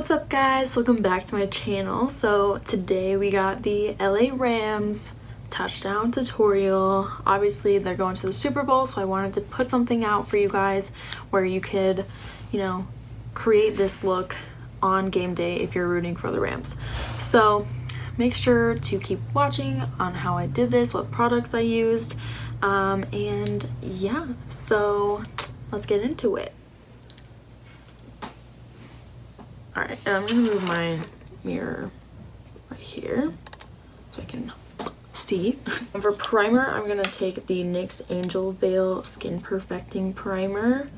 What's up guys, welcome back to my channel. So today we got the LA Rams touchdown tutorial. Obviously they're going to the Super Bowl, so I wanted to put something out for you guys where you could, create this look on game day if you're rooting for the Rams. So make sure to keep watching on how I did this, what products I used, and yeah, so let's get into it. Alright, and I'm going to move my mirror right here so I can see. And for primer, I'm going to take the NYX Angel Veil Skin Perfecting Primer.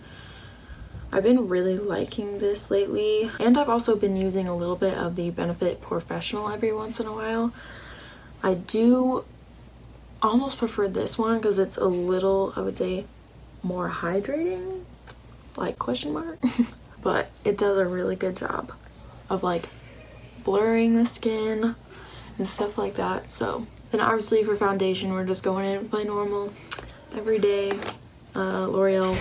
I've been really liking this lately, and I've also been using a little bit of the Benefit Professional every once in a while. I do almost prefer this one because it's a little, I would say, more hydrating, like question mark. But it does a really good job of like blurring the skin and stuff like that. So then obviously for foundation, we're just going in with my normal everyday L'Oreal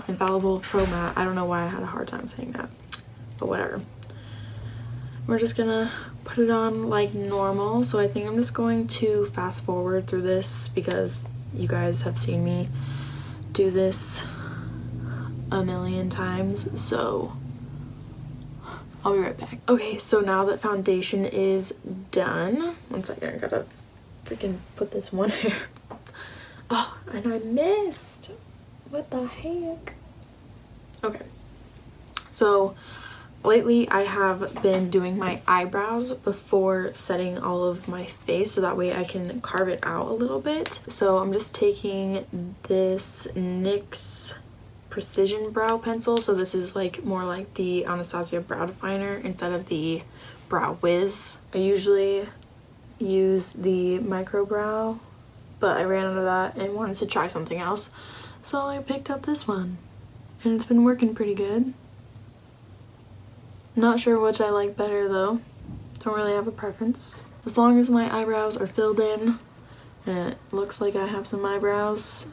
Infallible Pro Matte. I don't know why I had a hard time saying that, but whatever. We're just gonna put it on like normal. So I think I'm just going to fast forward through this because you guys have seen me do this a million times, so I'll be right back. Okay, so now that foundation is done, one second, I gotta freaking put this one hair. Oh, and I missed. What the heck? Okay, so lately I have been doing my eyebrows before setting all of my face so that way I can carve it out a little bit. So I'm just taking this NYX Precision Brow Pencil. So this is like more like the Anastasia Brow Definer instead of the Brow Wiz. I usually use the Micro Brow, but I ran out of that and wanted to try something else. So I picked up this one and it's been working pretty good. Not sure which I like better though. Don't really have a preference. As long as my eyebrows are filled in and it looks like I have some eyebrows,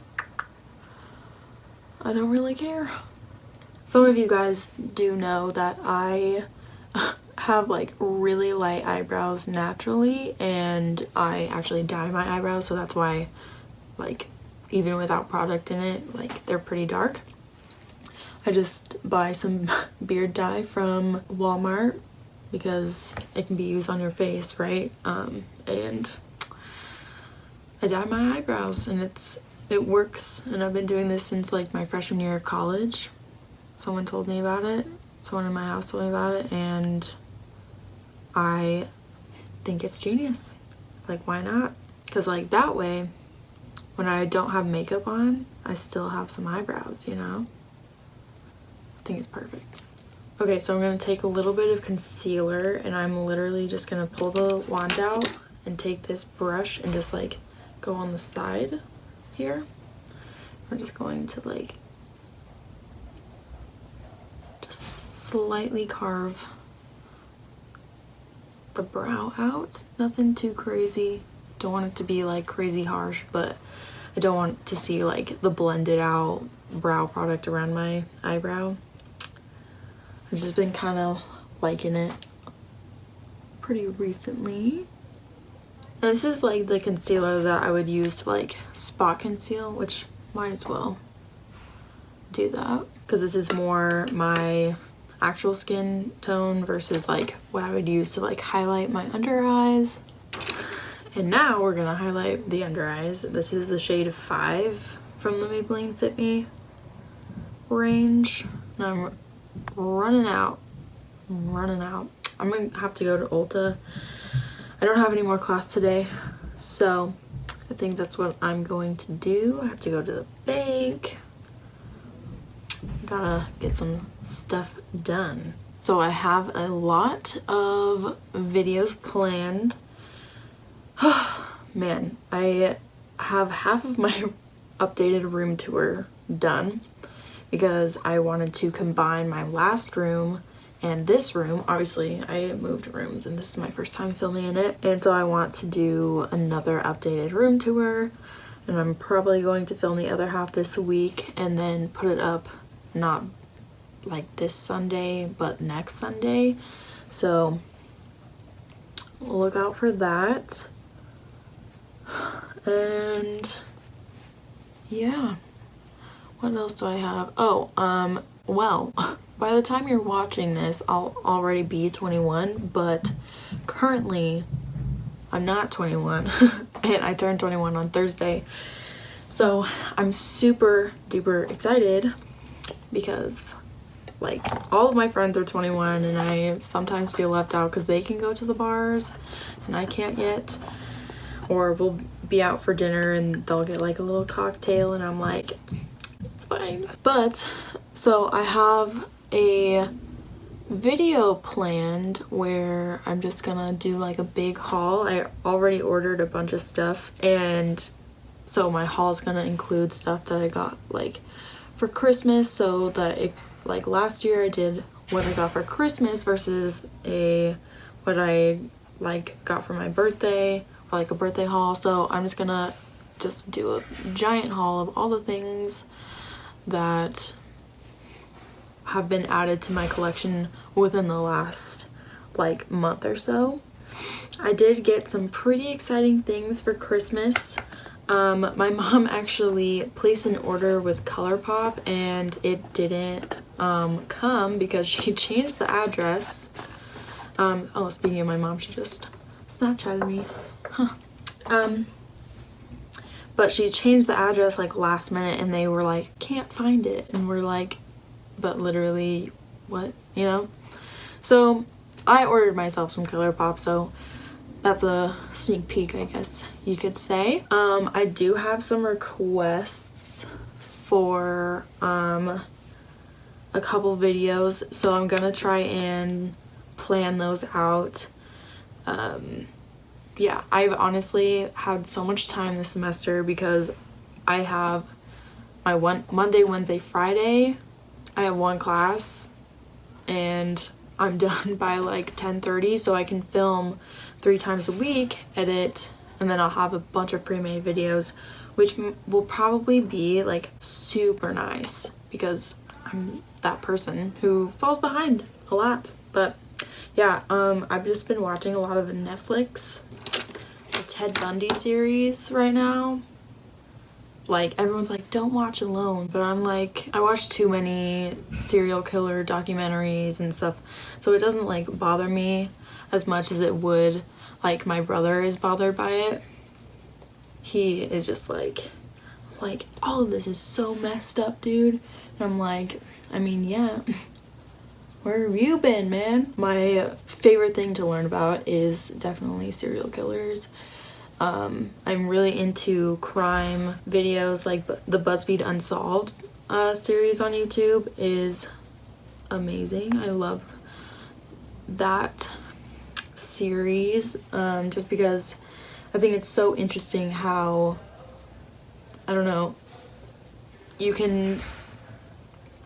I don't really care. Some of you guys do know that I have like really light eyebrows naturally, and I actually dye my eyebrows, so that's why, like, even without product in it, like, they're pretty dark. I just buy some beard dye from Walmart because it can be used on your face, right? And I dye my eyebrows and it works, and I've been doing this since like my freshman year of college. Someone told me about it. Someone in my house told me about it, and I think it's genius. Like, why not? Because like that way, when I don't have makeup on, I still have some eyebrows, you know? I think it's perfect. Okay, so I'm gonna take a little bit of concealer, and I'm literally just gonna pull the wand out and take this brush and just like go on the side here. We're just going to like just slightly carve the brow out. Nothing too crazy. Don't want it to be like crazy harsh, but I don't want to see like the blended out brow product around my eyebrow. I've just been kind of liking it pretty recently. And this is like the concealer that I would use to like spot conceal, which might as well do that because this is more my actual skin tone versus like what I would use to like highlight my under eyes. And now we're gonna highlight the under eyes. This is the shade 5 from the Maybelline Fit Me range. And I'm running out. I'm gonna have to go to Ulta. I don't have any more class today, so I think that's what I'm going to do. I have to go to the bank. Gotta get some stuff done. So I have a lot of videos planned. Man, I have half of my updated room tour done because I wanted to combine my last room and this room. Obviously I moved rooms and this is my first time filming in it, and so I want to do another updated room tour, and I'm probably going to film the other half this week and then put it up not like this Sunday, but next Sunday. So look out for that. And yeah, what else do I have? Oh, well, by the time you're watching this, I'll already be 21, but currently I'm not 21 and I turned 21 on Thursday. So I'm super duper excited because like all of my friends are 21 and I sometimes feel left out because they can go to the bars and I can't yet. Or we'll be out for dinner and they'll get like a little cocktail and I'm like, it's fine. But so I have a video planned where I'm just gonna do like a big haul. I already ordered a bunch of stuff, and so my haul is gonna include stuff that I got like for Christmas, so that it, like last year I did what I got for Christmas versus what I like got for my birthday, or like a birthday haul. So I'm just gonna do a giant haul of all the things that have been added to my collection within the last like month or so. I did get some pretty exciting things for Christmas. My mom actually placed an order with Colourpop and it didn't come because she changed the address. Oh, speaking of my mom, she just Snapchatted me. But she changed the address like last minute and they were like, can't find it, and we're like, but literally what, you know? So I ordered myself some Colourpop, so that's a sneak peek, I guess you could say. I do have some requests for a couple videos, so I'm gonna try and plan those out. Yeah, I've honestly had so much time this semester because I have my Monday, Wednesday, Friday. I have one class and I'm done by like 10:30, so I can film 3 times a week, edit, and then I'll have a bunch of pre-made videos, which will probably be like super nice because I'm that person who falls behind a lot. But yeah, I've just been watching a lot of Netflix, the Ted Bundy series right now. Like, everyone's like, don't watch alone, but I'm like, I watch too many serial killer documentaries and stuff, so it doesn't like bother me as much as it would like my brother is bothered by it. He is just like all of this is so messed up, dude. And I'm like, I mean, yeah, where have you been, man? My favorite thing to learn about is definitely serial killers. I'm really into crime videos, like the BuzzFeed Unsolved series on YouTube is amazing. I love that series just because I think it's so interesting how, I don't know, you can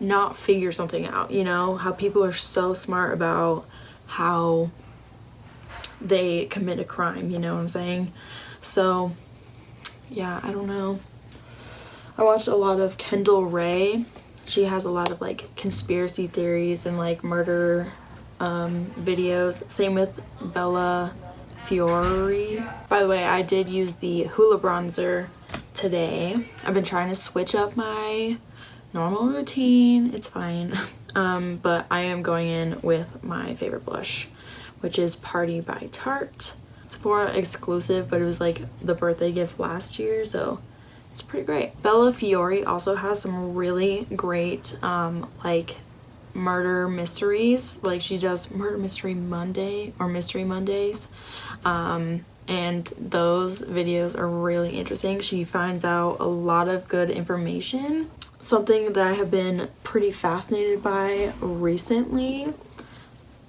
not figure something out, you know, how people are so smart about how they commit a crime, you know what I'm saying? So yeah, I don't know. I watched a lot of Kendall Rae. She has a lot of like conspiracy theories and like murder videos. Same with Bella Fiore. By the way, I did use the Hoola bronzer today. I've been trying to switch up my normal routine. It's fine. But I am going in with my favorite blush, which is Paaarty by Tarte. Sephora exclusive, but it was like the birthday gift last year, so it's pretty great. Bella Fiore also has some really great like murder mysteries. Like, she does Murder Mystery Monday or Mystery Mondays, and those videos are really interesting. She finds out a lot of good information. Something that I have been pretty fascinated by recently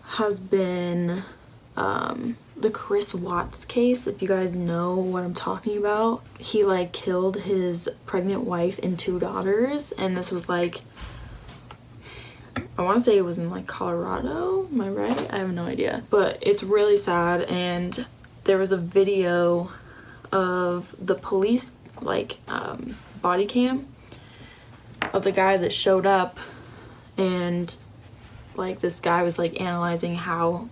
has been the Chris Watts case. If you guys know what I'm talking about, he like killed his pregnant wife and 2 daughters, and this was like, I want to say it was in like Colorado, am I right? I have no idea, but it's really sad. And there was a video of the police like body cam of the guy that showed up and like this guy was like analyzing how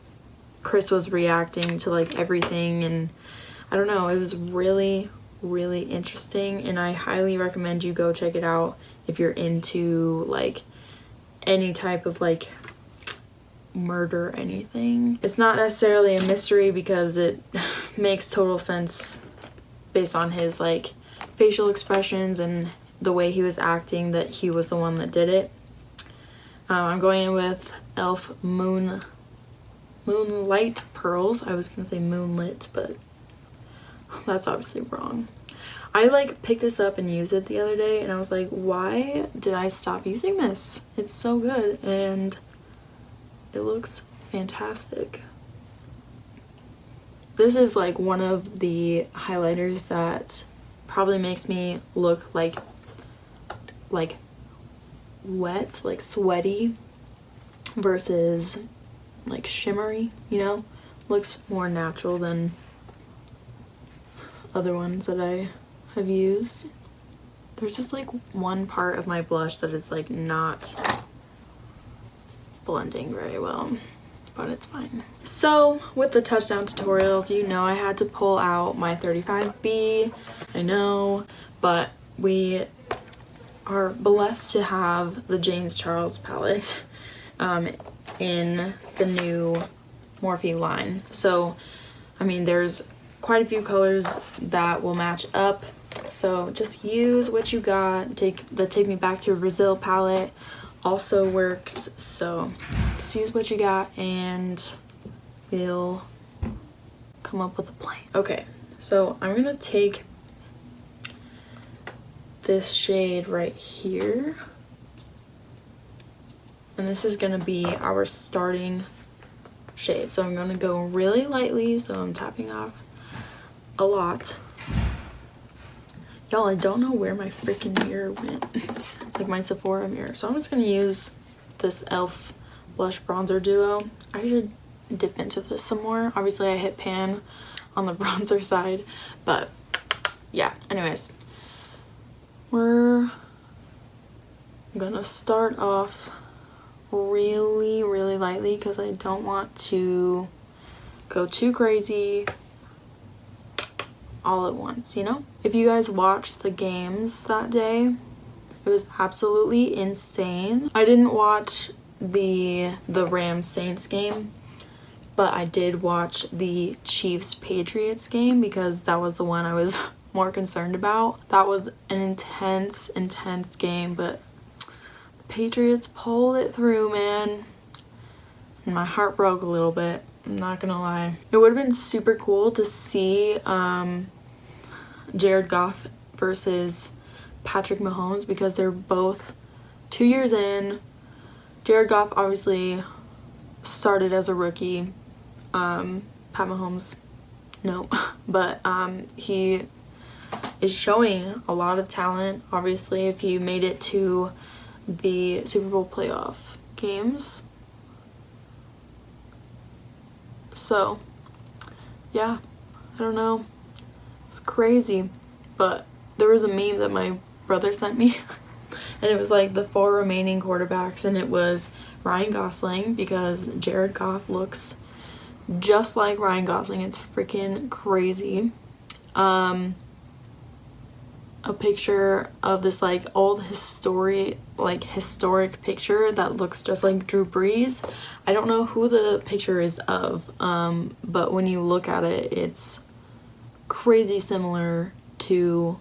Chris was reacting to like everything, and I don't know, it was really interesting, and I highly recommend you go check it out if you're into like any type of like murder anything. It's not necessarily a mystery because it makes total sense based on his like facial expressions and the way he was acting that he was the one that did it. I'm going in with e.l.f. Moonlight pearls. I was gonna say moonlit, but that's obviously wrong. I like picked this up and used it the other day, and I was like, why did I stop using this? It's so good and it looks fantastic. This is like one of the highlighters that probably makes me look like wet, like sweaty versus like shimmery, you know? Looks more natural than other ones that I have used. There's just like one part of my blush that is like not blending very well, but it's fine. So with the touchdown tutorials, you know I had to pull out my 35B. I know, but we are blessed to have the James Charles palette in the new Morphe line. So I mean, there's quite a few colors that will match up, so just use what you got. Take Me Back to Brazil palette also works, so just use what you got and we'll come up with a plan. Okay, so I'm gonna take this shade right here, and this is gonna be our starting shade. So I'm gonna go really lightly, so I'm tapping off a lot. Y'all, I don't know where my freaking mirror went. Like my Sephora mirror. So I'm just gonna use this e.l.f. blush bronzer duo. I should dip into this some more. Obviously I hit pan on the bronzer side, but yeah, anyways. We're gonna start off really lightly because I don't want to go too crazy all at once, you know? If you guys watched the games that day, it was absolutely insane. I didn't watch the Rams Saints game, but I did watch the Chiefs Patriots game because that was the one I was more concerned about. That was an intense game, but the Patriots pulled it through, man. And my heart broke a little bit, I'm not gonna lie. It would have been super cool to see Jared Goff versus Patrick Mahomes because they're both 2 years in. Jared Goff obviously started as a rookie. Pat Mahomes, no. But he is showing a lot of talent. Obviously, if he made it to the Super Bowl playoff games. So, yeah, I don't know. It's crazy, but there was a meme that my brother sent me and it was like the 4 remaining quarterbacks, and it was Ryan Gosling because Jared Goff looks just like Ryan Gosling. It's freaking crazy. A picture of this like old historic picture that looks just like Drew Brees. I don't know who the picture is of, but when you look at it, it's crazy similar to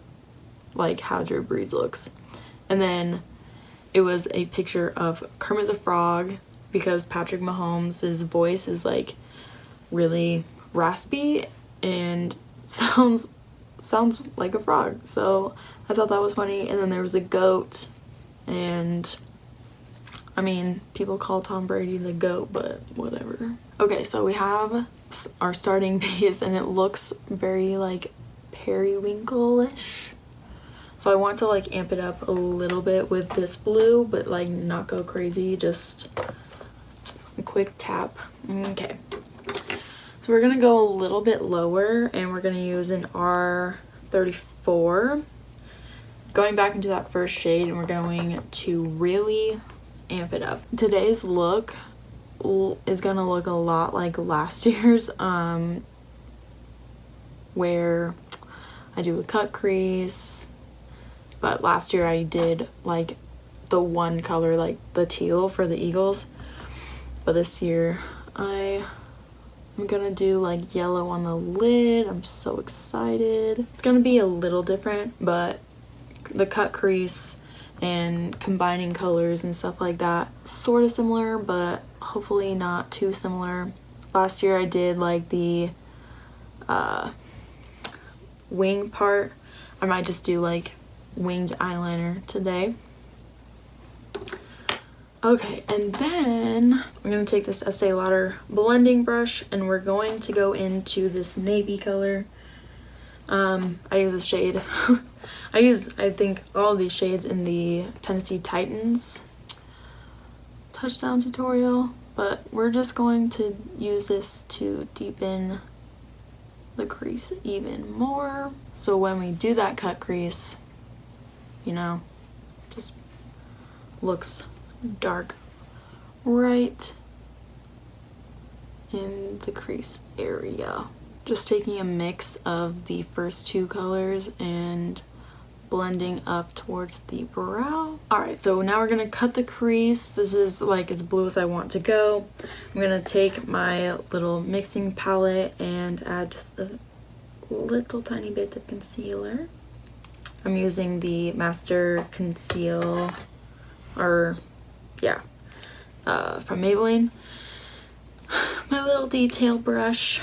like how Drew Brees looks. And then it was a picture of Kermit the Frog because Patrick Mahomes' voice is like really raspy and sounds like a frog, so I thought that was funny. And then there was a goat, and I mean, people call Tom Brady the GOAT, but whatever. Okay, so we have our starting base, and it looks very like periwinkle-ish, so I want to like amp it up a little bit with this blue, but like not go crazy, just a quick tap. Okay, so we're gonna go a little bit lower, and we're gonna use an R34. Going back into that first shade, and we're going to really amp it up. Today's look is gonna look a lot like last year's, where I do a cut crease, but last year I did like the one color, like the teal for the eagles, but this year I'm gonna do like yellow on the lid. I'm so excited. It's gonna be a little different, but the cut crease and combining colors and stuff like that, sort of similar, but hopefully not too similar. Last year I did like the wing part. I might just do like winged eyeliner today. Okay, and then I'm gonna take this Estee Lauder blending brush and we're going to go into this navy color. I use this shade. I think all of these shades in the Tennessee Titans touchdown tutorial, but we're just going to use this to deepen the crease even more. So when we do that cut crease, you know, just looks dark right in the crease area. Just taking a mix of the first two colors and blending up towards the brow. Alright, so now we're gonna cut the crease. This is like as blue as I want to go. I'm gonna take my little mixing palette and add just a little tiny bit of concealer. I'm using the Master Conceal, or yeah, from Maybelline. My little detail brush,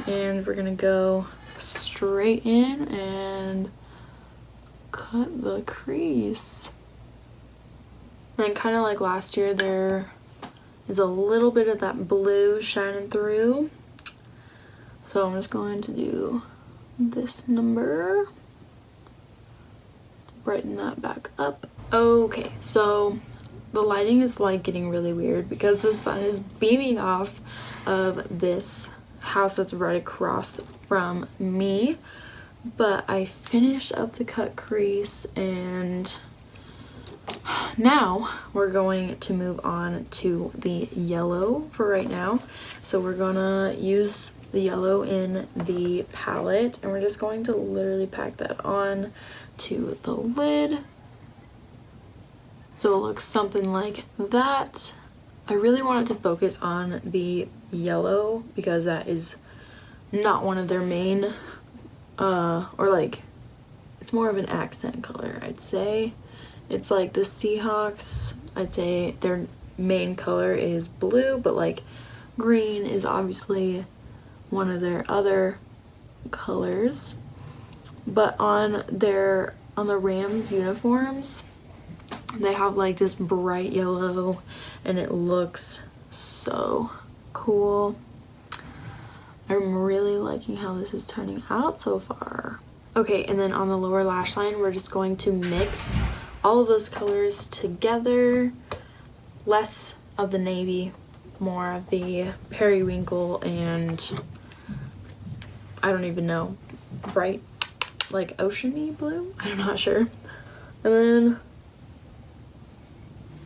and we're gonna go straight in and cut the crease. And then kind of like last year, there is a little bit of that blue shining through. So I'm just going to do this number, brighten that back up. Okay, so the lighting is like getting really weird because the sun is beaming off of this house that's right across from me. But I finished up the cut crease and now we're going to move on to the yellow for right now. So we're gonna use the yellow in the palette and we're just going to literally pack that on to the lid. So it looks something like that. I really wanted to focus on the yellow because that is not one of their main, or like, it's more of an accent color, I'd say. It's like the Seahawks, I'd say their main color is blue, but like green is obviously one of their other colors. But on the Rams uniforms, they have like this bright yellow and it looks so cool. I'm really liking how this is turning out so far. Okay, and then on the lower lash line, we're just going to mix all of those colors together. Less of the navy, more of the periwinkle and I don't even know, bright like oceany blue? I'm not sure. And then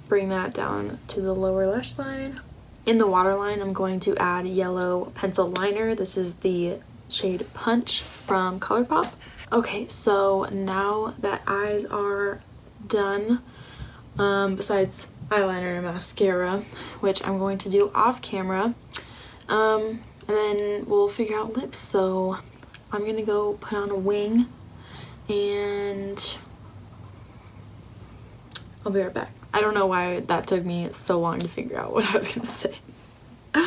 bring that down to the lower lash line. In the waterline, I'm going to add yellow pencil liner. This is the shade Punch from Colourpop. Okay, so now that eyes are done, besides eyeliner and mascara, which I'm going to do off camera, and then we'll figure out lips. So I'm gonna go put on a wing and I'll be right back. I don't know why that took me so long to figure out what I was gonna say. But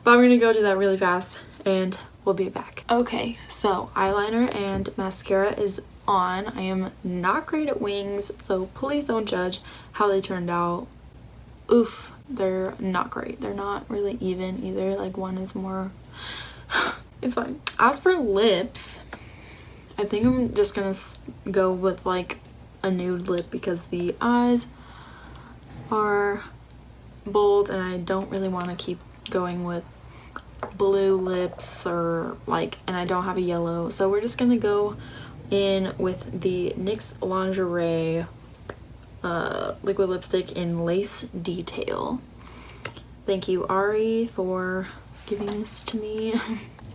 I'm gonna go do that really fast and we'll be back. Okay, so eyeliner and mascara is on. I am not great at wings, so please don't judge how they turned out. Oof, they're not great. They're not really even either. Like one is more, it's fine. As for lips, I think I'm just gonna go with like a nude lip because the eyes are bold and I don't really want to keep going with blue lips or like, and I don't have a yellow, so we're just gonna go in with the NYX Lingerie liquid lipstick in Lace Detail. Thank you, Ari, for giving this to me.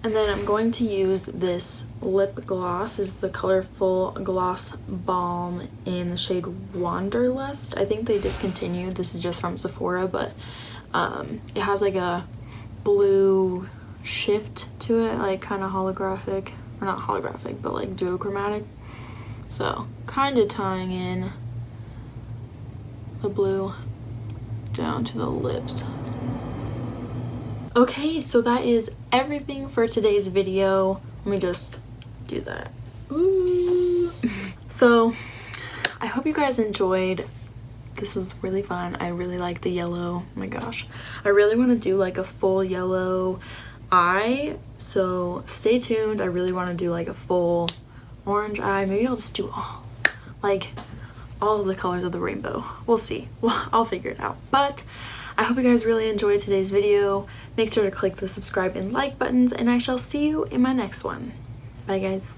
And then I'm going to use this lip gloss. This is the Colorful Gloss Balm in the shade Wanderlust. I think they discontinued. This is just from Sephora, but it has like a blue shift to it, like kind of holographic, or not holographic, but like duochromatic. So kind of tying in the blue down to the lips. Okay, so that is everything for today's video. Let me just do that. Ooh. So I hope you guys enjoyed. This was really fun. I really like the yellow. Oh my gosh, I really want to do like a full yellow eye, so stay tuned. I really want to do like a full orange eye. Maybe I'll just do all of the colors of the rainbow. We'll see. Well, I'll figure it out. But I hope you guys really enjoyed today's video. Make sure to click the subscribe and like buttons, and I shall see you in my next one. Bye guys.